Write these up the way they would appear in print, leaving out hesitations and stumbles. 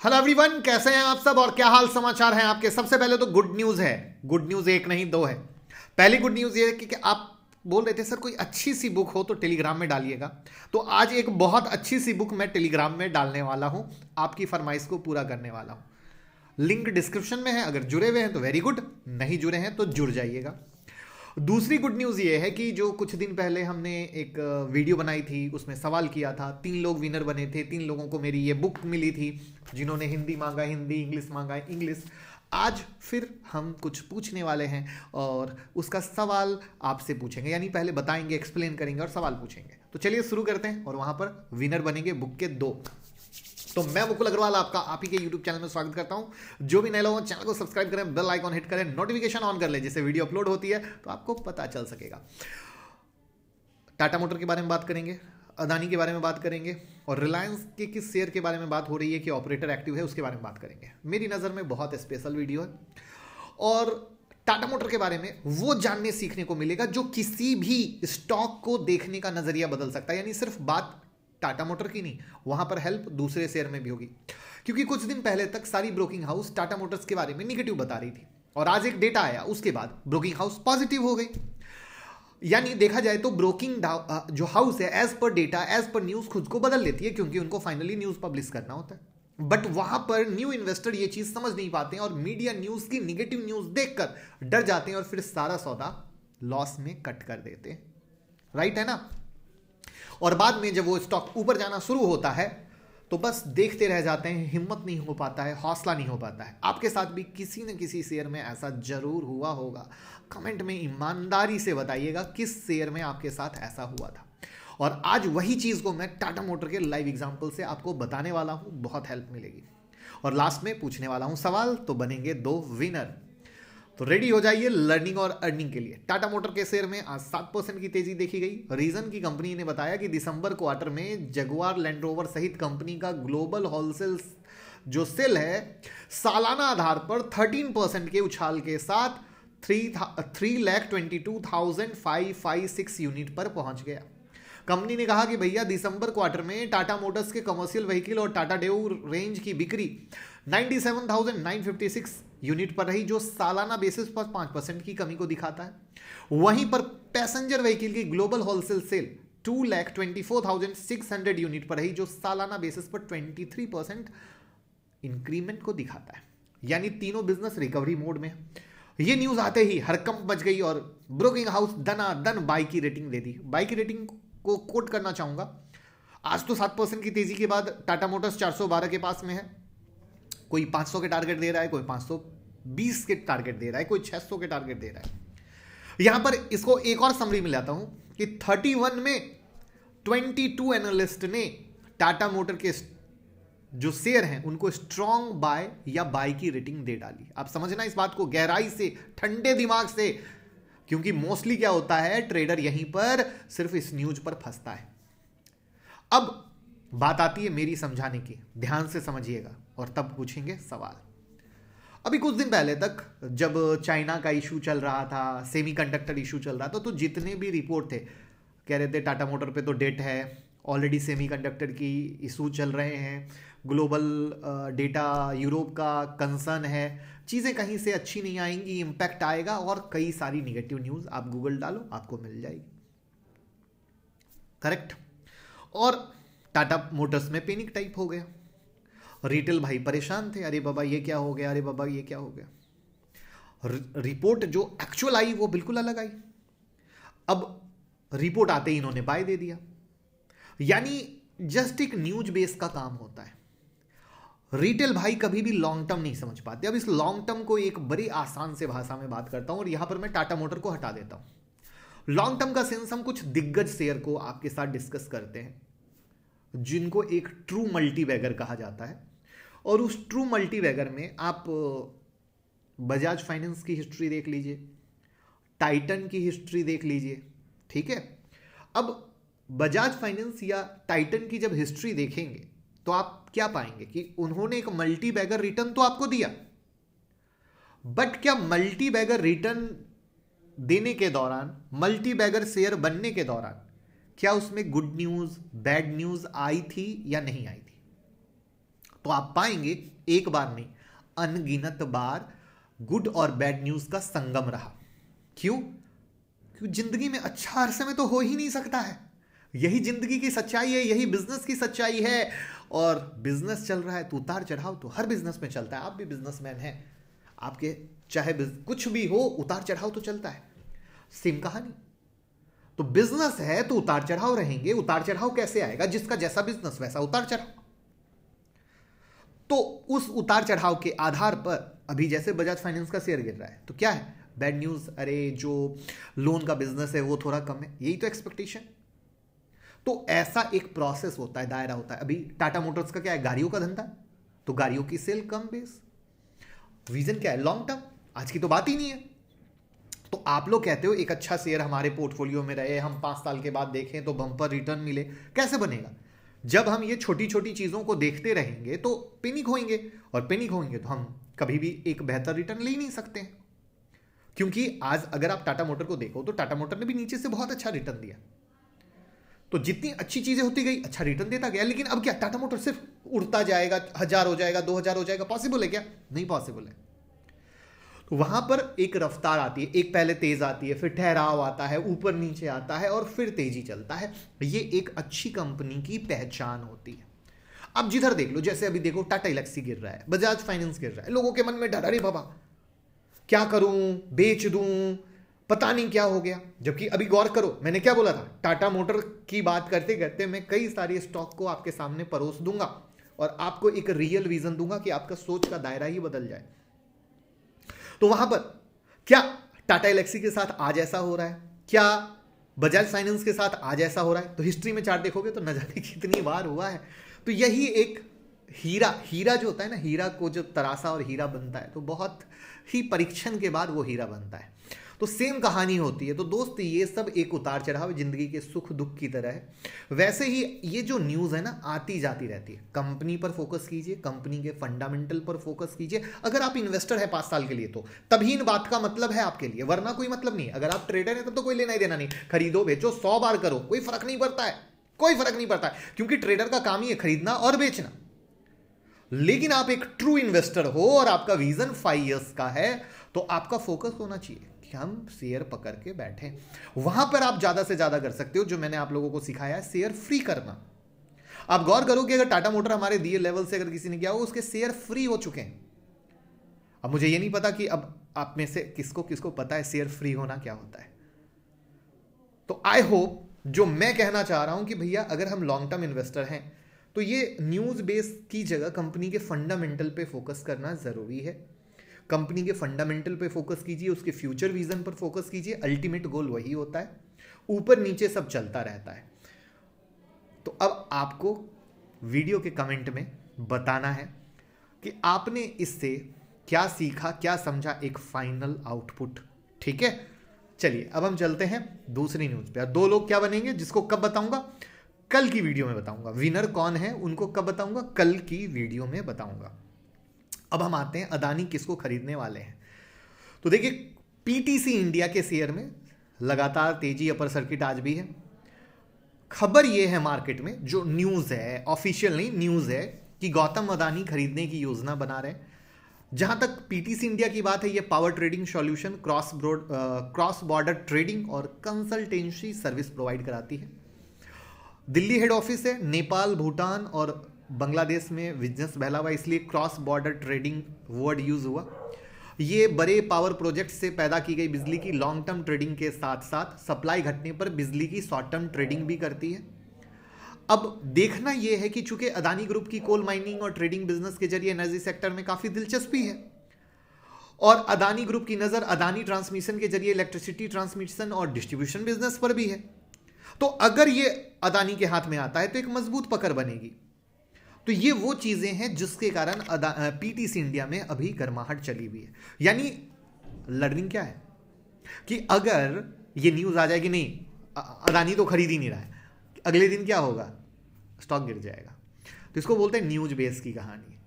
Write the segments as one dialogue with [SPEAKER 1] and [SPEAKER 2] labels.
[SPEAKER 1] Hello everyone, कैसे हैं आप सब और क्या हाल समाचार हैं आपके। सबसे पहले तो गुड न्यूज है। गुड न्यूज एक नहीं दो है। पहली गुड न्यूज ये है कि आप बोल रहे थे सर कोई अच्छी सी बुक हो तो टेलीग्राम में डालिएगा। तो आज एक बहुत अच्छी सी बुक मैं टेलीग्राम में डालने वाला हूं, आपकी फरमाइश को पूरा करने वाला हूं। लिंक डिस्क्रिप्शन में है, अगर जुड़े हुए हैं तो वेरी गुड, नहीं जुड़े हैं तो जुड़ जाइएगा। दूसरी गुड न्यूज़ ये है कि जो कुछ दिन पहले हमने एक वीडियो बनाई थी, उसमें सवाल किया था, 3 लोग विनर बने थे। 3 लोगों को मेरी ये बुक मिली थी, जिन्होंने हिंदी मांगा हिंदी, इंग्लिश मांगा इंग्लिश। आज फिर हम कुछ पूछने वाले हैं और उसका सवाल आपसे पूछेंगे, यानी पहले बताएंगे, एक्सप्लेन करेंगे और सवाल पूछेंगे। तो चलिए शुरू करते हैं और वहां पर विनर बनेंगे बुक के 2। तो मैं मुकुल अग्रवाल आपका आप ही के YouTube चैनल में स्वागत करता हूं। जो भी नए लोग हैं चैनल को सब्सक्राइब करें, बेल आइकॉन हिट करें, नोटिफिकेशन ऑन कर लें, जिससे वीडियो अपलोड होती है तो आपको पता चल सकेगा। टाटा मोटर के बारे में बात करेंगे, अदानी के बारे में बात करेंगे और रिलायंस के किस शेयर के बारे में बात हो रही है कि ऑपरेटर एक्टिव है, उसके बारे में बात करेंगे। मेरी नज़र में बहुत स्पेशल वीडियो है और टाटा मोटर के बारे में वो जानने सीखने को मिलेगा जो किसी भी स्टॉक को देखने का नजरिया बदल सकता है। यानी सिर्फ बात टाटा मोटर की नहीं, वहां पर हेल्प दूसरे शेयर में भी होगी। क्योंकि कुछ दिन पहले तक सारी ब्रोकिंग हाउस टाटा मोटर्स के बारे में निगेटिव बता रही थी और आज एक डेटा आया, उसके बाद ब्रोकिंग हाउस पॉजिटिव हो गई। यानी देखा जाए तो ब्रोकिंग जो हाउस है as per data, as per news खुद को बदल लेती है, क्योंकि उनको फाइनली न्यूज पब्लिश करना होता है। बट वहां पर न्यू इन्वेस्टर ये चीज समझ नहीं पाते हैं और मीडिया न्यूज की निगेटिव न्यूज देखकर डर जाते हैं और फिर सारा सौदा लॉस में कट कर देते हैं। राइट है ना। और बाद में जब वो स्टॉक ऊपर जाना शुरू होता है तो बस देखते रह जाते हैं, हिम्मत नहीं हो पाता है, हौसला नहीं हो पाता है। आपके साथ भी किसी न किसी शेयर में ऐसा जरूर हुआ होगा। कमेंट में ईमानदारी से बताइएगा किस शेयर में आपके साथ ऐसा हुआ था। और आज वही चीज को मैं टाटा मोटर के लाइव एग्जांपल से आपको बताने वाला हूं, बहुत हेल्प मिलेगी। और लास्ट में पूछने वाला हूं सवाल, तो बनेंगे 2 विनर। तो रेडी हो जाइए लर्निंग और अर्निंग के लिए। टाटा मोटर के शेयर में आज 7% की तेजी देखी गई। रीजन की कंपनी ने बताया कि दिसंबर क्वार्टर में जगुआर लैंड रोवर सहित कंपनी का ग्लोबल होलसेल जो सेल है सालाना आधार पर 13% के उछाल के साथ 3,22,556 यूनिट पर पहुंच गया। कंपनी ने कहा कि भैया दिसंबर क्वार्टर में टाटा मोटर्स के कमर्शियल व्हीकल और टाटा डेऊ रेंज की बिक्री 97,956 यूनिट पर रही, जो सालाना बेसिस पर 5% की कमी को दिखाता है। वहीं पर पैसेंजर व्हीकल की ग्लोबल होलसेल सेल 2,24,600 यूनिट पर रही, जो सालाना बेसिस पर 23% इंक्रीमेंट को दिखाता है। यानी तीनों बिजनेस रिकवरी मोड में। ये न्यूज आते ही हड़कंप मच गई और ब्रोकिंग हाउस दनादन बाई की रेटिंग दे दी। बाई की रेटिंग को कोट करना चाहूंगा। आज तो 7% की तेजी के बाद टाटा मोटर्स 412 के पास में है। कोई 500 के टारगेट दे रहा है, कोई 520 के टारगेट दे रहा है, कोई 600 के टारगेट दे रहा है। यहां पर इसको एक और समरी में लाता हूं कि 31 में 22 एनालिस्ट ने टाटा मोटर के जो शेयर हैं उनको स्ट्रॉन्ग बाय या बाय की रेटिंग दे डाली। आप समझना इस बात को गहराई से, ठंडे दिमाग से, क्योंकि मोस्टली क्या होता है, ट्रेडर यहीं पर सिर्फ इस न्यूज पर फंसता है। अब बात आती है मेरी समझाने की, ध्यान से समझिएगा और तब पूछेंगे सवाल। अभी कुछ दिन पहले तक जब चाइना का इशू चल रहा था, सेमीकंडक्टर इशू चल रहा था, तो जितने भी रिपोर्ट थे कह रहे थे टाटा मोटर पे तो डेट है, ऑलरेडी सेमीकंडक्टर की इशू चल रहे हैं, ग्लोबल डेटा यूरोप का कंसर्न है, चीज़ें कहीं से अच्छी नहीं आएंगी, इंपैक्ट आएगा और कई सारी निगेटिव न्यूज़ आप गूगल डालो आपको मिल जाएगी। करेक्ट। और टाटा मोटर्स में पैनिक टाइप हो गया। रिटेल भाई परेशान थे, अरे बाबा ये क्या हो गया, अरे बाबा ये क्या हो गया। रिपोर्ट जो एक्चुअल आई वो बिल्कुल अलग आई। अब रिपोर्ट आते ही इन्होंने बाय दे दिया। यानी जस्ट एक न्यूज बेस का काम होता है। रिटेल भाई कभी भी लॉन्ग टर्म नहीं समझ पाते। अब इस लॉन्ग टर्म को एक बड़ी आसान से भाषा में बात करता हूं और यहां पर मैं टाटा मोटर को हटा देता हूं। लॉन्ग टर्म का सेंस हम कुछ दिग्गज शेयर को आपके साथ डिस्कस करते हैं, जिनको एक ट्रू मल्टीबैगर कहा जाता है। और उस ट्रू मल्टीबैगर में आप बजाज फाइनेंस की हिस्ट्री देख लीजिए, टाइटन की हिस्ट्री देख लीजिए, ठीक है। अब बजाज फाइनेंस या टाइटन की जब हिस्ट्री देखेंगे तो आप क्या पाएंगे कि उन्होंने एक मल्टीबैगर रिटर्न तो आपको दिया, बट क्या मल्टीबैगर रिटर्न देने के दौरान, मल्टीबैगर शेयर बनने के दौरान, क्या उसमें गुड न्यूज, बैड न्यूज आई थी या नहीं आई थी? तो आप पाएंगे एक बार नहीं, अनगिनत बार गुड और बैड न्यूज का संगम रहा। क्यों? क्योंकि जिंदगी में अच्छा हर समय तो हो ही नहीं सकता है। यही जिंदगी की सच्चाई है, यही बिजनेस की सच्चाई है। और बिजनेस चल रहा है तो उतार चढ़ाव तो हर बिजनेस में चलता है। आप भी बिजनेसमैन हैं, आपके चाहे कुछ भी हो उतार चढ़ाव तो चलता है। सेम कहानी, तो बिजनेस है तो उतार चढ़ाव रहेंगे। उतार चढ़ाव कैसे आएगा? जिसका जैसा बिजनेस वैसा उतार चढ़ाव। तो उस उतार चढ़ाव के आधार पर अभी जैसे बजाज फाइनेंस का शेयर गिर रहा है तो क्या है? बैड न्यूज, अरे जो लोन का बिजनेस है वो थोड़ा कम है, यही तो एक्सपेक्टेशन। तो ऐसा एक प्रोसेस होता है, दायरा होता है। अभी टाटा मोटर्स का क्या है? गाड़ियों का धंधा, तो गाड़ियों की सेल कम बेस। विजन क्या है? Long term. आज की तो बात ही नहीं है। तो आप लोग कहते हो एक अच्छा शेयर हमारे पोर्टफोलियो में रहे, हम 5 साल के बाद देखें तो बम्पर रिटर्न मिले। कैसे बनेगा? जब हम ये छोटी छोटी चीजों को देखते रहेंगे तो पैनिक होंगे, और पैनिक होंगे तो हम कभी भी एक बेहतर रिटर्न ले ही नहीं सकते हैं। क्योंकि आज अगर आप टाटा मोटर को देखो तो टाटा मोटर ने भी नीचे से बहुत अच्छा रिटर्न दिया। तो जितनी अच्छी चीजें होती गई अच्छा रिटर्न देता गया। लेकिन अब क्या? टाटा मोटर सिर्फ उड़ता जाएगा, 1000 हो जाएगा, 2000 हो जाएगा, पॉसिबल है क्या? नहीं पॉसिबल है। तो वहां पर एक रफ्तार आती है, एक पहले तेज आती है, फिर ठहराव आता है, ऊपर नीचे आता है और फिर तेजी चलता है। ये एक अच्छी कंपनी की पहचान होती है। अब जिधर देख लो, जैसे अभी देखो टाटा एलेक्सी गिर रहा है, बजाज फाइनेंस गिर रहा है, लोगों के मन में डर, अरे बाबा क्या करूं, बेच दूं, पता नहीं क्या हो गया। जबकि अभी गौर करो, मैंने क्या बोला था? टाटा मोटर की बात करते करते मैं कई सारे स्टॉक को आपके सामने परोस दूंगा और आपको एक रियल विजन दूंगा कि आपका सोच का दायरा ही बदल जाए। तो वहां पर क्या टाटा एलेक्सी के साथ आज ऐसा हो रहा है? क्या बजाज फाइनेंस के साथ आज ऐसा हो रहा है? तो हिस्ट्री में चार्ट देखोगे तो न जाने कितनी बार हुआ है। तो यही एक हीरा जो होता है ना, हीरा को जो तरासा और हीरा बनता है तो बहुत ही परीक्षण के बाद वो हीरा बनता है। तो सेम कहानी होती है। तो दोस्त ये सब एक उतार चढ़ाव जिंदगी के सुख दुख की तरह है। वैसे ही ये जो न्यूज़ है ना, आती जाती रहती है। कंपनी पर फोकस कीजिए, कंपनी के फंडामेंटल पर फोकस कीजिए। अगर आप इन्वेस्टर है 5 साल के लिए तो तभी इन बात का मतलब है आपके लिए, वरना कोई मतलब नहीं। अगर आप ट्रेडर है तब तो कोई लेना ही देना नहीं। खरीदो बेचो 100 बार करो, कोई फर्क नहीं पड़ता है, कोई फर्क नहीं पड़ता है। क्योंकि ट्रेडर का काम ही है खरीदना और बेचना। लेकिन आप एक ट्रू इन्वेस्टर हो और आपका विजन 5 इयर्स का है तो आपका फोकस होना चाहिए कि हम शेयर पकड़ के बैठे। वहां पर आप ज्यादा से ज्यादा कर सकते हो जो मैंने आप लोगों को सिखाया है, शेयर फ्री करना। आप गौर करो कि अगर टाटा मोटर हमारे दिए लेवल से अगर किसी ने किया हो, उसके शेयर फ्री हो चुके हैं। अब मुझे ये नहीं पता कि अब आप में से किसको किसको पता है शेयर फ्री होना क्या होता है। तो आई होप जो मैं कहना चाह रहा हूं कि भैया अगर हम लॉन्ग टर्म इन्वेस्टर हैं तो ये न्यूज बेस की जगह कंपनी के फंडामेंटल पे फोकस करना जरूरी है। कंपनी के फंडामेंटल पे फोकस कीजिए, उसके फ्यूचर विजन पर फोकस कीजिए। अल्टीमेट गोल वही होता है, ऊपर नीचे सब चलता रहता है। तो अब आपको वीडियो के कमेंट में बताना है कि आपने इससे क्या सीखा, क्या समझा, एक फाइनल आउटपुट। ठीक है, चलिए अब हम चलते हैं दूसरी न्यूज पे। 2 लोग क्या बनेंगे जिसको कब बताऊंगा? कल की वीडियो में बताऊंगा। विनर कौन है उनको कब बताऊंगा? कल की वीडियो में बताऊंगा। अब हम आते हैं अदानी किसको खरीदने वाले हैं। तो देखिए पीटीसी इंडिया के शेयर में लगातार तेजी, अपर सर्किट आज भी है। खबर यह है मार्केट में, जो न्यूज है, ऑफिशियल नहीं न्यूज है, कि गौतम अदानी खरीदने की योजना बना रहे हैं। जहां तक पीटीसी इंडिया की बात है, ये power trading solution, cross border trading और कंसल्टेंसी सर्विस प्रोवाइड कराती है। दिल्ली हेड ऑफिस है, नेपाल, भूटान और बांग्लादेश में बिजनेस फैला हुआ, इसलिए cross border trading word use हुआ। ये बड़े पावर प्रोजेक्ट से पैदा की गई बिजली की लॉन्ग टर्म ट्रेडिंग के साथ साथ सप्लाई घटने पर बिजली की शॉर्ट टर्म ट्रेडिंग भी करती है। अब देखना यह है कि चूंकि अदानी ग्रुप की कोल माइनिंग और ट्रेडिंग बिजनेस के जरिए एनर्जी सेक्टर में काफी दिलचस्पी है और अदानी ग्रुप की नजर अदानी ट्रांसमिशन के जरिए इलेक्ट्रिसिटी ट्रांसमिशन और डिस्ट्रीब्यूशन बिजनेस पर भी है। तो अगर ये अदानी के हाथ में आता है तो एक मजबूत पकड़ बनेगी। तो ये वो चीजें हैं जिसके कारण पीटीसी इंडिया में अभी गर्माहट चली हुई है। यानी लर्निंग क्या है कि अगर ये न्यूज आ जाए कि नहीं अदानी तो खरीद ही नहीं रहा है, अगले दिन क्या होगा? स्टॉक गिर जाएगा। तो इसको बोलते हैं न्यूज बेस की कहानी।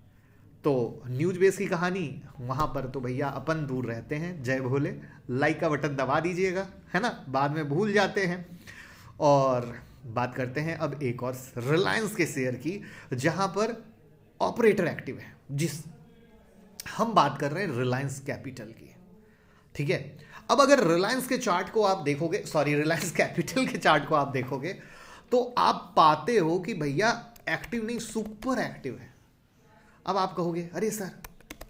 [SPEAKER 1] तो न्यूज बेस की कहानी वहां पर तो भैया अपन दूर रहते हैं। जय भोले, लाइक का बटन दबा दीजिएगा, है ना, बाद में भूल जाते हैं। और बात करते हैं अब एक और रिलायंस के शेयर की, जहां पर ऑपरेटर एक्टिव है। जिस हम बात कर रहे हैं रिलायंस कैपिटल की, ठीक है। अब अगर रिलायंस के चार्ट को आप देखोगे, सॉरी रिलायंस कैपिटल के चार्ट को आप देखोगे, तो आप पाते हो कि भैया एक्टिव नहीं, सुपर एक्टिव है। अब आप कहोगे अरे सर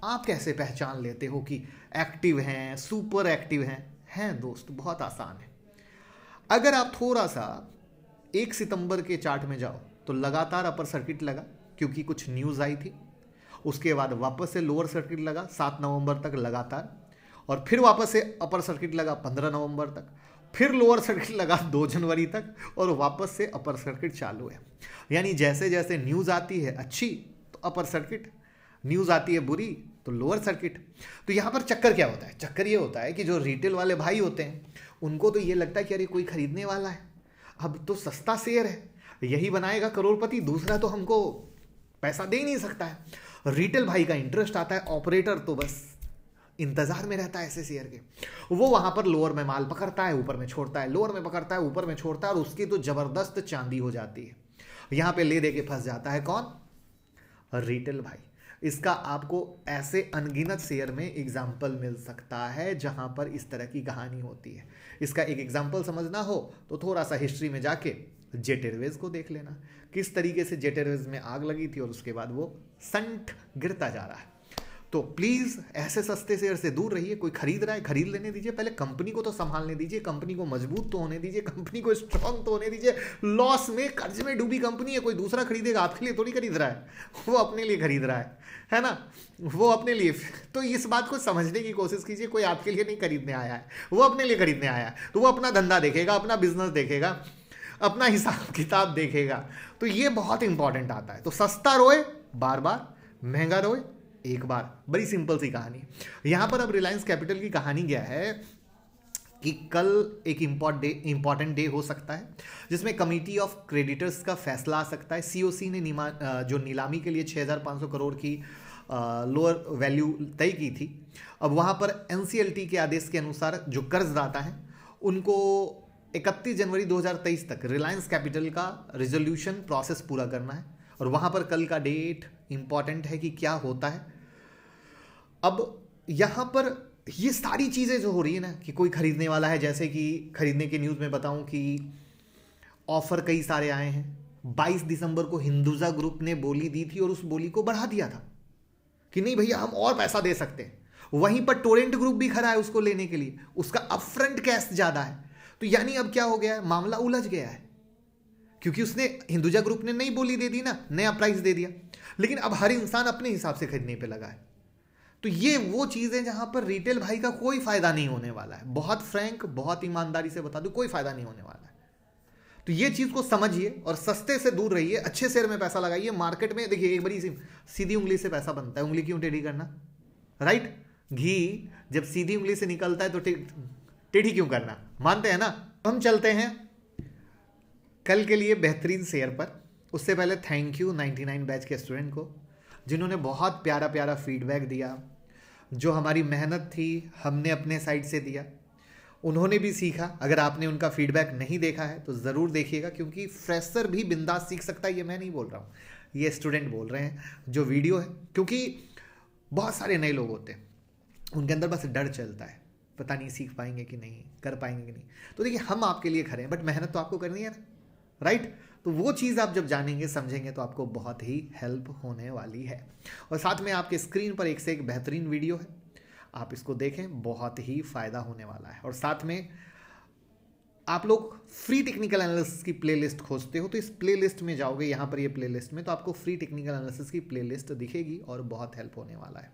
[SPEAKER 1] आप कैसे पहचान लेते हो कि एक्टिव हैं, सुपर एक्टिव हैं दोस्त, बहुत आसान है। अगर आप थोड़ा सा 1 सितंबर के चार्ट में जाओ तो लगातार अपर सर्किट लगा क्योंकि कुछ न्यूज़ आई थी, उसके बाद वापस से लोअर सर्किट लगा 7 नवंबर तक लगातार, और फिर वापस से अपर सर्किट लगा 15 नवंबर तक, फिर लोअर सर्किट लगा 2 जनवरी तक, और वापस से अपर सर्किट चालू है। यानी जैसे जैसे न्यूज़ आती है अच्छी तो अपर सर्किट, न्यूज़ आती है बुरी तो लोअर सर्किट। तो यहाँ पर चक्कर क्या होता है? चक्कर ये होता है कि जो रिटेल वाले भाई होते हैं उनको तो ये लगता है कि अरे कोई खरीदने वाला है, अब तो सस्ता शेयर है, यही बनाएगा करोड़पति, दूसरा तो हमको पैसा दे ही नहीं सकता है। रिटेल भाई का इंटरेस्ट आता है, ऑपरेटर तो बस इंतजार में रहता है ऐसे शेयर के। वो वहां पर लोअर में माल पकड़ता है, ऊपर में छोड़ता है, लोअर में पकड़ता है, ऊपर में छोड़ता है, और उसकी तो जबरदस्त चांदी हो जाती है। यहां पे ले दे के फंस जाता है कौन? रिटेल भाई। इसका आपको ऐसे अनगिनत शेयर में एग्जाम्पल मिल सकता है जहां पर इस तरह की कहानी होती है। इसका एक एग्जाम्पल समझना हो तो थोड़ा सा हिस्ट्री में जाके जेट एयरवेज को देख लेना, किस तरीके से जेट एयरवेज में आग लगी थी और उसके बाद वो संट गिरता जा रहा है। तो प्लीज ऐसे सस्ते शेयर से दूर रहिए। कोई खरीद रहा है खरीद लेने दीजिए, पहले कंपनी को तो संभालने दीजिए, कंपनी को मजबूत तो होने दीजिए, कंपनी को स्ट्रांग तो होने दीजिए। लॉस में कर्ज में डूबी कंपनी है, कोई दूसरा खरीदेगा, आपके लिए थोड़ी खरीद रहा है, वो अपने लिए खरीद रहा है ना, वो अपने लिए। तो इस बात को समझने की कोशिश कीजिए, कोई आपके लिए नहीं खरीदने आया है, वो अपने लिए खरीदने आया है। तो वो अपना धंधा देखेगा, अपना बिजनेस देखेगा, अपना हिसाब किताब देखेगा। तो ये बहुत इंपॉर्टेंट आता है। तो सस्ता रोए बार बार, महंगा रोए एक बार, बड़ी सिंपल सी कहानी। यहां पर अब रिलायंस कैपिटल की कहानी क्या है कि कल एक इंपॉर्टेंट डे हो सकता है जिसमें कमिटी ऑफ क्रेडिटर्स का फैसला आ सकता है। सीओसी ने जो नीलामी के लिए 6,500 करोड़ की लोअर वैल्यू तय की थी, अब वहां पर एनसीएलटी के आदेश के अनुसार जो कर्जदाता हैं उनको 31 जनवरी 2023 तक रिलायंस कैपिटल का रिजोल्यूशन प्रोसेस पूरा करना है। और वहां पर कल का डेट इंपॉर्टेंट है कि क्या होता है। अब यहां पर ये सारी चीजें जो हो रही है ना कि कोई खरीदने वाला है, जैसे कि खरीदने के न्यूज में बताऊं कि ऑफर कई सारे आए हैं। 22 दिसंबर को हिंदुजा ग्रुप ने बोली दी थी और उस बोली को बढ़ा दिया था कि नहीं भैया हम और पैसा दे सकते हैं। वहीं पर टोरेंट ग्रुप भी खड़ा है उसको लेने के लिए, उसका अपफ्रंट कैश ज्यादा है। तो यानी अब क्या हो गया है, मामला उलझ गया है क्योंकि उसने हिंदुजा ग्रुप ने नई बोली दे दी ना, नया प्राइस दे दिया, लेकिन अब हर इंसान अपने हिसाब से खरीदने पे लगा है। तो ये वो चीज है जहां पर रिटेल भाई का कोई फायदा नहीं होने वाला है। बहुत फ्रैंक, बहुत ईमानदारी से बता दूं, कोई फायदा नहीं होने वाला है। तो ये चीज को समझिए और सस्ते से दूर रहिए, अच्छे शेयर में पैसा लगाइए। मार्केट में देखिए एक बड़ी सीधी उंगली से पैसा बनता है, उंगली क्यों टेढ़ी करना, राइट? घी जब सीधी उंगली से निकलता है तो टेढ़ी क्यों करना, मानते हैं ना? हम चलते हैं कल के लिए बेहतरीन शेयर पर। उससे पहले थैंक यू 99 बैच के स्टूडेंट को जिन्होंने बहुत प्यारा प्यारा फीडबैक दिया। जो हमारी मेहनत थी हमने अपने साइड से दिया, उन्होंने भी सीखा। अगर आपने उनका फीडबैक नहीं देखा है तो ज़रूर देखिएगा, क्योंकि फ्रेशर भी बिंदास सीख सकता है। ये मैं नहीं बोल रहा हूँ, ये स्टूडेंट बोल रहे हैं जो वीडियो है। क्योंकि बहुत सारे नए लोग होते हैं, उनके अंदर बस डर चलता है, पता नहीं सीख पाएंगे कि नहीं, कर पाएंगे कि नहीं। तो देखिए हम आपके लिए खड़े हैं, बट मेहनत तो आपको करनी है ना, राइट? तो वो चीज़ आप जब जानेंगे समझेंगे तो आपको बहुत ही हेल्प होने वाली है। और साथ में आपके स्क्रीन पर एक से एक बेहतरीन वीडियो है, आप इसको देखें, बहुत ही फ़ायदा होने वाला है। और साथ में आप लोग फ्री टेक्निकल एनालिसिस की प्लेलिस्ट खोजते हो तो इस प्लेलिस्ट में जाओगे, यहाँ पर ये प्लेलिस्ट में, तो आपको फ्री टेक्निकल एनालिसिस की प्लेलिस्ट दिखेगी और बहुत हेल्प होने वाला है।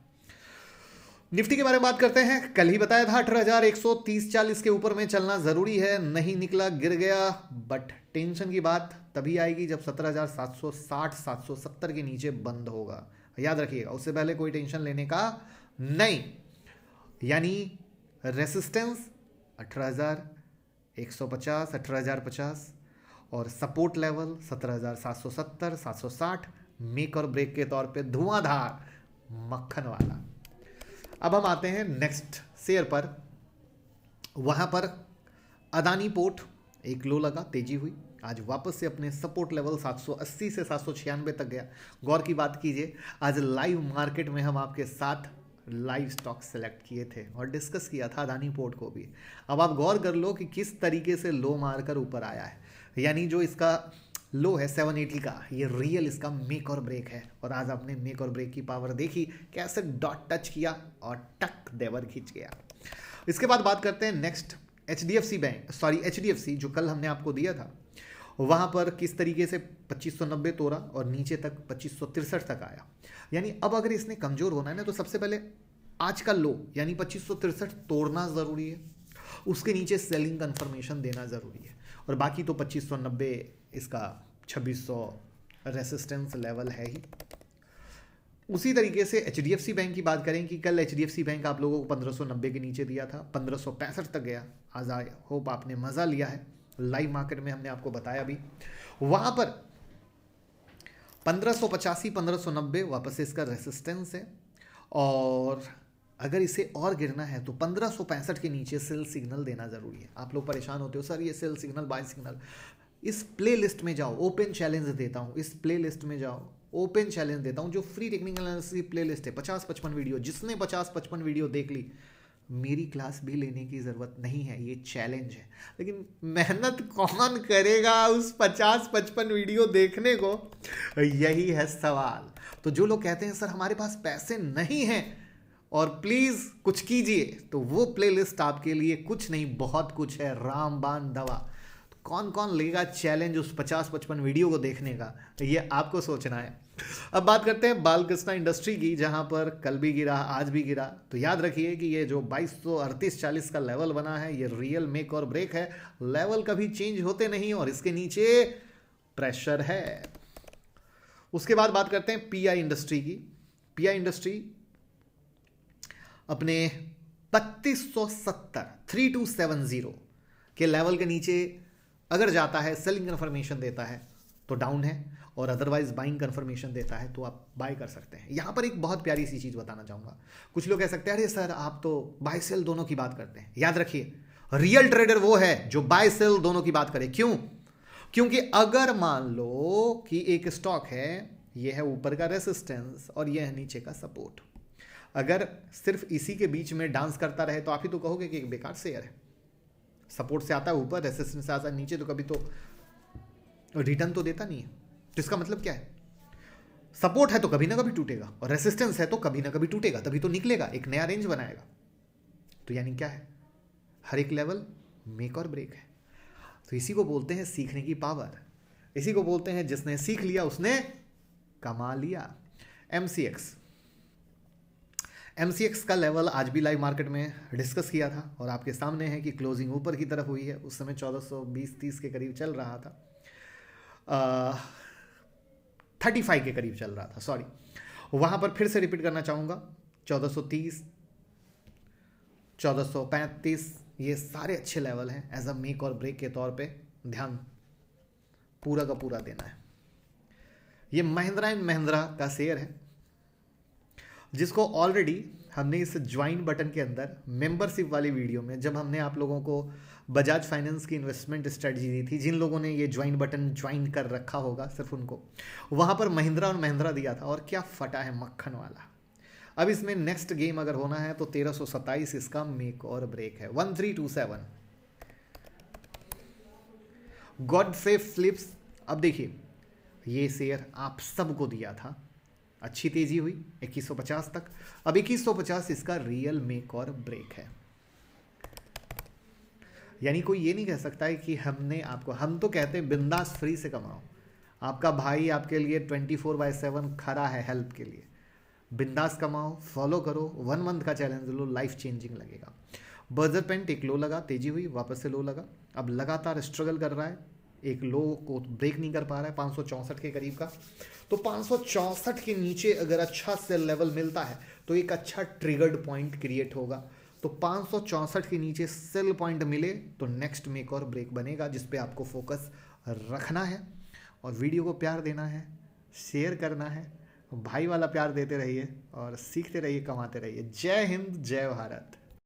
[SPEAKER 1] निफ्टी के बारे में बात करते हैं। कल ही बताया था 18,130-40 के ऊपर में चलना जरूरी है, नहीं निकला, गिर गया। बट टेंशन की बात तभी आएगी जब 17,760-770 के नीचे बंद होगा, याद रखिएगा। उससे पहले कोई टेंशन लेने का नहीं। यानी रेसिस्टेंस 18,150, 18,050 और सपोर्ट लेवल 17,770, 760, मेक और ब्रेक के तौर पे धुआंधार मक्खन वाला। अब हम आते हैं नेक्स्ट शेयर पर। वहां पर अदानी पोर्ट एक लो लगा, तेजी हुई, आज वापस से अपने सपोर्ट लेवल 780 से 796 तक गया। गौर की बात कीजिए, आज लाइव मार्केट में हम आपके साथ लाइव स्टॉक सेलेक्ट किए थे और डिस्कस किया था अदानी पोर्ट को भी। अब आप गौर कर लो कि किस तरीके से लो मारकर ऊपर आया है, यानी जो इसका लो है 780 का, ये रियल इसका मेक और ब्रेक है। और आज आपने मेक और ब्रेक की पावर देखी, कैसे डॉट टच किया और टक देवर खींच गया। इसके बाद बात करते हैं नेक्स्ट एचडीएफसी जो कल हमने आपको दिया था, वहां पर किस तरीके से 2590 तोड़ा और नीचे तक 2563 तक आया। यानी अब अगर इसने कमजोर होना है ना, तो सबसे पहले आज का लो यानी 2563 तोड़ना जरूरी है, उसके नीचे सेलिंग कंफर्मेशन देना जरूरी है, और बाकी तो 2590 इसका 2600 रेसिस्टेंस लेवल है ही। उसी तरीके से एचडीएफसी बैंक की बात करें कि कल एचडीएफसी बैंक आप लोगों को 1590 के नीचे दिया था, 1565 तक गया। आज आई होप आपने मजा लिया है, लाइव मार्केट में हमने आपको बताया भी। वहां पर 1585 1590 वापस से इसका रेसिस्टेंस है, और अगर इसे और गिरना है तो 1565 के नीचे सेल सिग्नल देना जरूरी है। आप लोग परेशान होते हो सर ये सेल सिग्नल बाय सिग्नल, इस प्ले लिस्ट में जाओ, ओपन चैलेंज देता हूं, इस प्ले लिस्ट में जाओ, ओपन चैलेंज देता हूं, जो free technical analysis play list है 50-55 वीडियो, जिसने 50-55 वीडियो देख ली मेरी क्लास भी लेने की जरूरत नहीं है, ये चैलेंज है। लेकिन मेहनत कौन करेगा उस 50-55 वीडियो देखने को, यही है सवाल। तो जो लोग कहते हैं सर हमारे पास पैसे नहीं हैं और प्लीज कुछ कीजिए, तो वो प्लेलिस्ट आपके लिए कुछ नहीं बहुत कुछ है, रामबाण दवा। तो कौन कौन लेगा चैलेंज उस 50-55 वीडियो को देखने का, ये आपको सोचना है। अब बात करते हैं बालकृष्णा इंडस्ट्री की, जहां पर कल भी गिरा आज भी गिरा। तो याद रखिए कि ये जो 2238-40 का लेवल बना है, ये रियल मेक और ब्रेक है, लेवल कभी चेंज होते नहीं और इसके नीचे प्रेशर है। उसके बाद बात करते हैं पीआई इंडस्ट्री की। पीआई इंडस्ट्री अपने 3270 के लेवल के नीचे अगर जाता है, सेलिंग कंफर्मेशन देता है तो डाउन है, और अदरवाइज बाइंग कंफर्मेशन देता है तो आप बाय कर सकते हैं। यहां पर एक बहुत प्यारी सी चीज बताना चाहूंगा। कुछ लोग कह सकते हैं अरे सर आप तो बाय सेल दोनों की बात करते हैं। याद रखिए रियल ट्रेडर वो है जो बाय सेल दोनों की बात करे। क्यों? क्योंकि अगर मान लो कि एक स्टॉक है, यह है ऊपर का रेसिस्टेंस और यह है नीचे का सपोर्ट, अगर सिर्फ इसी के बीच में डांस करता रहे तो आप ही तो कहोगे कि एक बेकार शेयर है। सपोर्ट से आता है ऊपर, रेसिस्टेंस से आता है नीचे, तो कभी तो रिटर्न तो देता नहीं है। तो इसका मतलब क्या है? सपोर्ट है तो कभी ना कभी टूटेगा, और रेसिस्टेंस है तो कभी ना कभी टूटेगा, तभी तो निकलेगा, एक नया रेंज बनाएगा। तो यानी क्या है? हर एक लेवल मेक और ब्रेक है। तो इसी को बोलते हैं सीखने की पावर, इसी को बोलते हैं जिसने सीख लिया उसने कमा लिया। एमसीएक्स का लेवल आज भी लाइव मार्केट में डिस्कस किया था और आपके सामने है कि क्लोजिंग ऊपर की तरफ हुई है। उस समय 1420-30 के करीब चल रहा था, 35 के करीब चल रहा था, सॉरी। वहां पर फिर से रिपीट करना चाहूंगा, 1430, 1435 ये सारे अच्छे लेवल हैं। एज अ मेक और ब्रेक के तौर पे ध्यान पूरा का पूरा देना है। ये महिंद्रा एंड महिंद्रा का शेयर है, जिसको ऑलरेडी हमने इस ज्वाइन बटन के अंदर मेंबरशिप वाली वीडियो में, जब हमने आप लोगों को बजाज फाइनेंस की इन्वेस्टमेंट स्ट्रेटजी दी थी, जिन लोगों ने ये ज्वाइन बटन ज्वाइन कर रखा होगा सिर्फ उनको, वहां पर महिंद्रा और महिंद्रा दिया था और क्या फटा है मक्खन वाला। अब इसमें नेक्स्ट गेम अगर होना है तो 1327 इसका मेक और ब्रेक है। 1327 गॉडफ्रे फिलिप्स। अब देखिए ये शेयर आप सबको दिया था, अच्छी तेजी हुई 2150 तक। अब 2150 इसका रियल मेक और ब्रेक है। यानी कोई ये नहीं कह सकता है कि हमने आपको, हम तो कहते हैं बिंदास फ्री से कमाओ। आपका भाई आपके लिए 24/7 खड़ा है हेल्प के लिए। बिंदास कमाओ, फॉलो करो, 1 मंथ का चैलेंज लो, लाइफ चेंजिंग लगेगा। बर्जर पेंट एक लो लगा, तेजी हुई, वापस से लो लगा, अब लगातार स्ट्रगल कर रहा है, एक लो को ब्रेक नहीं कर पा रहा है 564 के करीब का। तो 564 के नीचे अगर अच्छा सेल लेवल मिलता है तो एक अच्छा ट्रिगर्ड पॉइंट क्रिएट होगा। तो 564 के नीचे सेल पॉइंट मिले तो नेक्स्ट मेक और ब्रेक बनेगा, जिस पे आपको फोकस रखना है और वीडियो को प्यार देना है, शेयर करना है, भाई वाला प्यार देते रहिए और सीखते रहिए, कमाते रहिए। जय हिंद, जय भारत।